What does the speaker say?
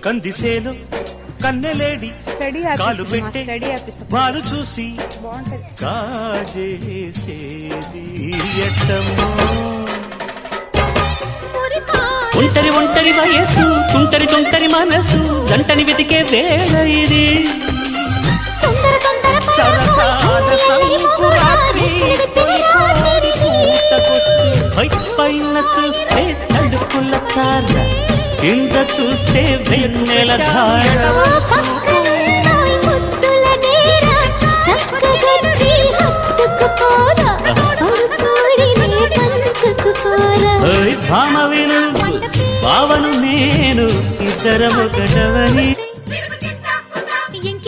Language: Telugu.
కందిసేలు కన్నెలేడి కాలు పెట్టే వారు చూసి కాజేసేది ఎట్టమ్మో. ఒంటరి ఒంటరి వయస్సు తుంటరి తుంటరి మనసు గంటని వెతికే వేళ ఇది. సరసాల సంకురాత్రి పైన చూస్తే తడుపుల తార కింద చూస్తే వెన్నెల ధార. భామ విను భావను నేను ఇద్దరము ఒకటవని.